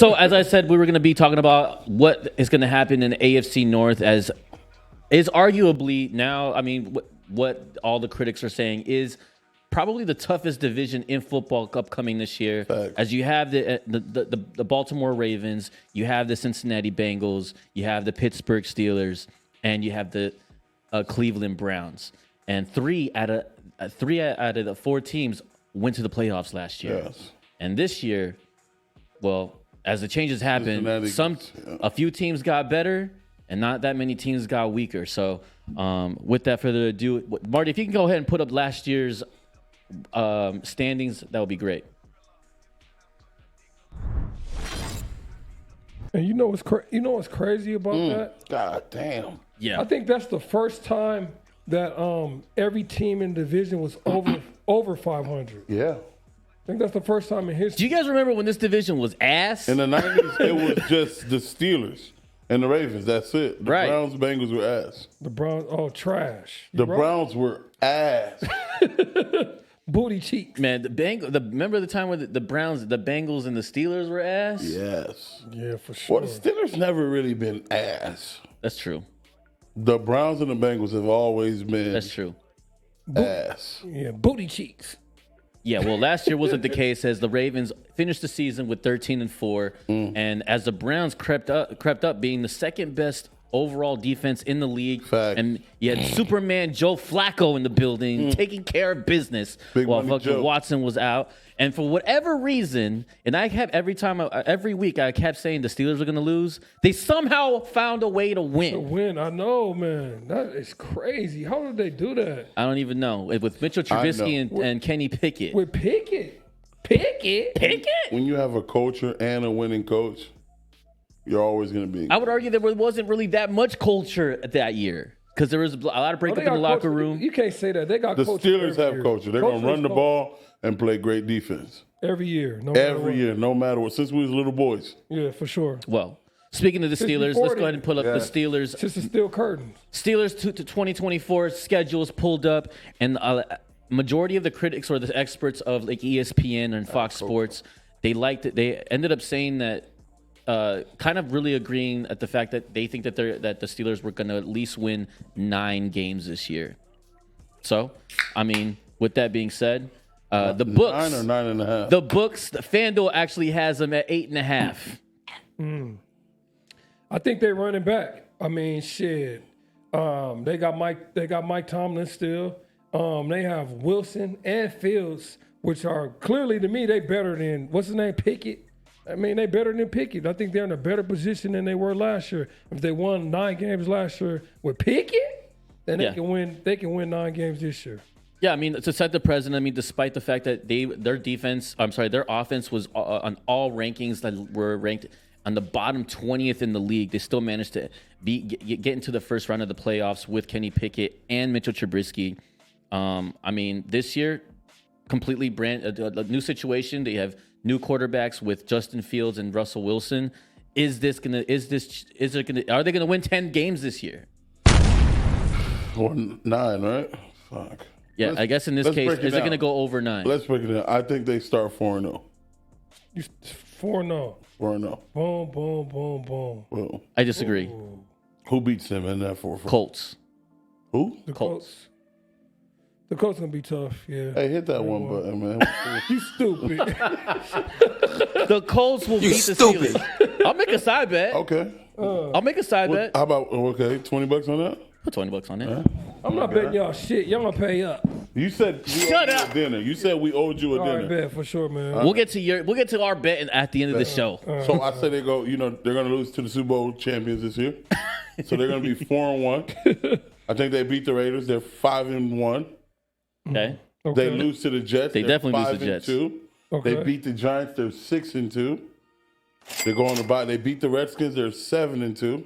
So as I said, we were going to be talking about what is going to happen in the AFC North, as is arguably now. I mean, what all the critics are saying is probably the toughest division in football upcoming this year. Facts. As you have the Baltimore Ravens, you have the Cincinnati Bengals, you have the Pittsburgh Steelers, and you have the Cleveland Browns. And three out of the four teams went to the playoffs last year. Yes. And this year, well, as the changes happened, Cincinnati, a few teams got better, and not that many teams got weaker. So, without further ado, Marty, if you can go ahead and put up last year's standings, that would be great. And you know what's crazy about that? God damn. Yeah, I think that's the first time that every team in the division was over 500. Yeah. I think that's the first time in do history. you guys remember when this division was ass? In the 90s, it was just the Steelers and the Ravens. That's it. The Right. Browns, Bengals were ass. The Browns, trash. The Browns were ass. Booty cheeks. Man, remember the time when the Browns, the Bengals, and the Steelers were ass? Yes. Yeah, for sure. Well, the Steelers never really been ass. That's true. The Browns and the Bengals have always been That's true. ass. Yeah, booty cheeks. Yeah, well, last year wasn't the case, as the Ravens finished the season with 13-4, and as the Browns crept up, being the second best overall defense in the league. Fact. And you had Superman Joe Flacco in the building taking care of business Big while money fucking Joe. Watson was out. And for whatever reason, and I kept every week I kept saying the Steelers were going to lose. They somehow found a way to To win. win, I know, man. That is crazy. How did they do that? I don't even know, with Mitchell Trubisky and Kenny Pickett. With Pickett. Pickett? When you have a culture and a winning coach, you're always going to be. I would argue there wasn't really that much culture that year, because there was a lot of breakup in the locker room. You can't say that. They got The culture Steelers every have year. culture. They're going to Culture run is the culture. ball and play great defense. Every year. No matter Every what. year, no matter what. Since we was little boys. Yeah, for sure. Well, speaking of the Since Steelers, before let's go ahead and pull up the Steelers. Since the steel curtains. Steelers to 2024 schedules pulled up, and majority of the critics or the experts of like ESPN and Fox Sports, they liked it. They ended up saying that, kind of really agreeing at the fact that they think that the Steelers were going to at least win 9 games this year. So, I mean, with that being said, the books, 9 or 9.5. the books, the FanDuel actually has them at 8.5. I think they're running back. I mean, shit. They got Mike Tomlin still. They have Wilson and Fields, which are clearly, to me, they better than, what's his name, Pickett. I mean, they better than Pickett. I think they're in a better position than they were last year. If they won 9 games last year with Pickett, then they can win. They can win 9 games this year. Yeah, I mean, to set the precedent, I mean, despite the fact that their offense was on all rankings that were ranked on the bottom 20th in the league, they still managed to get into the first round of the playoffs with Kenny Pickett and Mitchell Trubisky. I mean, this year, completely a new situation. They have new quarterbacks with Justin Fields and Russell Wilson. Are they gonna win 10 games this year? Or 9, right? Fuck. Yeah, I guess in this case, is it going to go over 9? Let's break it down. I think they start 4-0. You 4-0. 4-0. Boom, boom, boom, boom. Well, I disagree. who beats them in that 4-4? Colts. Who? The Colts. The Colts gonna be tough. Yeah. Hey, hit that one button, man. You stupid. The Colts will beat the Steelers. I'll make a side bet. Okay. I'll make a side bet. How about, $20 on that? Put $20 on it. I'm not betting y'all shit. Y'all gonna pay up. You said we owed you a dinner. You said we owed you a All right, dinner. bet for sure, man. We'll get to our bet at the end of the show. So I say they go, they're going to lose to the Super Bowl champions this year. So they're going to be 4-1. I think they beat the Raiders. They're 5-1. Okay. They lose to the Jets. They They're definitely lose to the Jets. 5-2. Okay. They beat the Giants. They're 6-2. They go on the bye. They beat the Redskins. They're 7-2.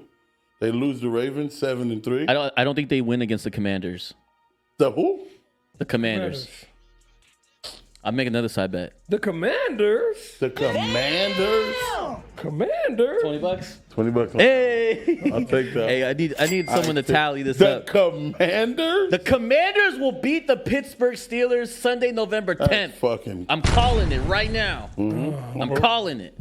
They lose the Ravens 7-3. I don't think they win against the Commanders. The who? The Commanders. I'll make another side bet. The Commanders. The Commanders. Commanders. $20. $20 on Hey. I'll take that. Hey, I need someone to tally this The up. Commanders? The Commanders will beat the Pittsburgh Steelers Sunday, November 10th. Fucking. I'm calling it right now. I'm calling it.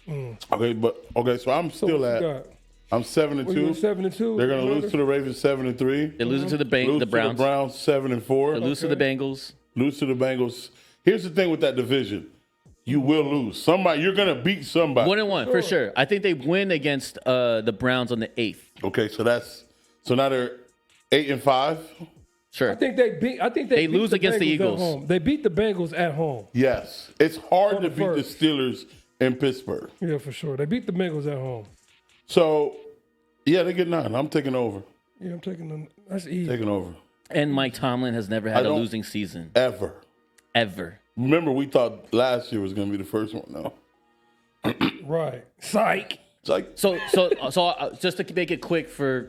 Okay, so I'm still what you at. got? I'm 7-2. What, you went 7-2? They're gonna lose to the Ravens 7-3. They're losing to the Lose the Browns. to the Browns 7-4. They lose to the Bengals. Lose to the Bengals. Here's the thing with that division. You will lose. Somebody, you're gonna beat somebody. 1-1 for sure. I think they win against the Browns on the 8th. Okay, so now they're 8-5. Sure. I think they beat lose the against the Bengals Eagles. At home. They beat the Bengals at home. Yes, it's hard On to the beat the first. Steelers in Pittsburgh. Yeah, for sure. They beat the Bengals at home. So, yeah, they get 9. I'm taking over. Yeah, I'm taking them. That's easy. Taking over. And Mike Tomlin has never had a don't- losing season Ever. ever. Remember, we thought last year was gonna be the first one. No, Right. Psych. it's like So just to make it quick for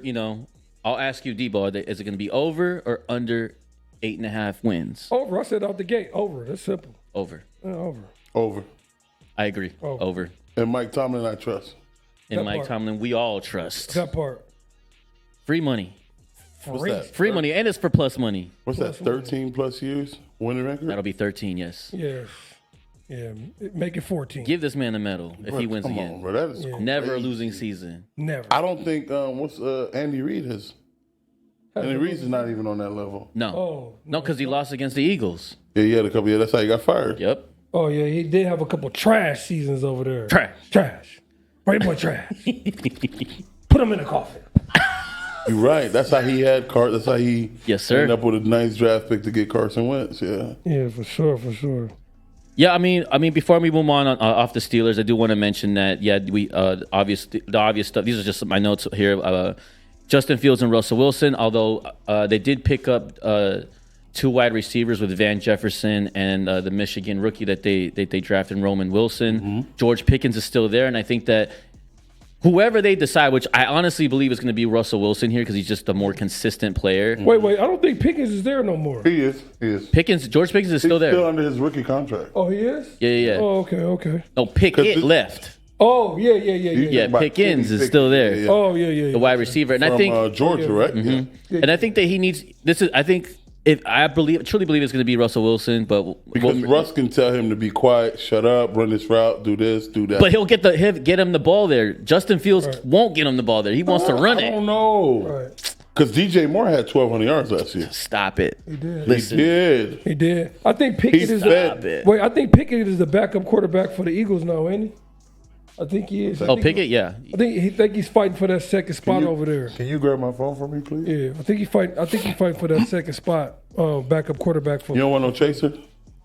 I'll ask you, Debo, is it going to be over or under 8.5 wins? Over. I said out the gate. Over. That's simple. Over. Yeah, over. over. I agree. Over. And Mike Tomlin, I trust. And That Mike part. Tomlin, we all trust. That part. Free money. What's that? Free money, and it's for plus money. What's that? 13 plus years winning record. That'll be 13, yes. Yeah. Yeah. Make it 14. Give this man a medal if he wins Come again. on, bro. That is Never a crazy. losing season. Never. I don't think Andy Reid has. Andy Reid's not even on that level. No. Oh. No, because he lost against the Eagles. Yeah, he had a couple. Yeah, that's how he got fired. Yep. Oh, yeah. He did have a couple trash seasons over there. Trash. Right boy, trash. Put him in a coffin. You're right. That's how he had Cart. That's how he Yes, sir. ended up with a nice draft pick to get Carson Wentz. Yeah. Yeah, for sure. For sure. Yeah, I mean, before we move on off the Steelers, I do want to mention that we the obvious stuff. These are just my notes here. Justin Fields and Russell Wilson, although they did pick up 2 wide receivers with Van Jefferson and the Michigan rookie that they drafted, Roman Wilson. Mm-hmm. George Pickens is still there, and I think that whoever they decide, which I honestly believe is going to be Russell Wilson here because he's just a more consistent player. Wait. I don't think Pickens is there no more. He is. George Pickens is still there. Still under his rookie contract. Oh, he is? Yeah. Oh, okay. No, Pickett left. Oh, yeah. Yeah, About Pickens Kenny is still there. Pickett, Oh, yeah. The wide receiver, and I From think Georgia, right? Yeah. And I think that he needs this is I think if I truly believe it's going to be Russell Wilson, but Because Russ can tell him to be quiet, shut up, run this route, do this, do that. he'll get him the ball there. Justin Fields won't get him the ball there. He wants to run I it. don't know. Right. Because DJ Moore had 1,200 yards last year. Stop it. He did. Listen, He did. I think Pickett is fed. I think Pickett is the backup quarterback for the Eagles now, ain't he? I think he is. Pickett, yeah. I think he's fighting for that second spot over there. Can you grab my phone for me, please? Yeah, I think he's fighting for that second spot, backup quarterback for. You don't want no chaser?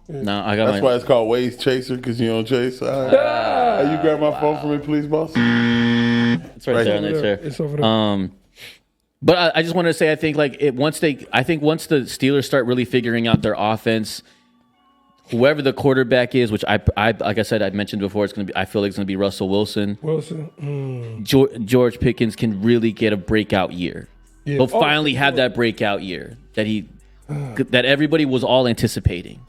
No, I got That's why it's called Waze Chaser, because you don't chase. All right. Hey, you grab my phone for me, please, boss? It's right there on that chair. It's over there. But I just wanted to say, I think once the Steelers start really figuring out their offense, whoever the quarterback is, which I like I said, I mentioned before, I feel like it's gonna be Russell Wilson. George Pickens can really get a breakout year. Yeah. He'll finally have that breakout year that everybody was all anticipating.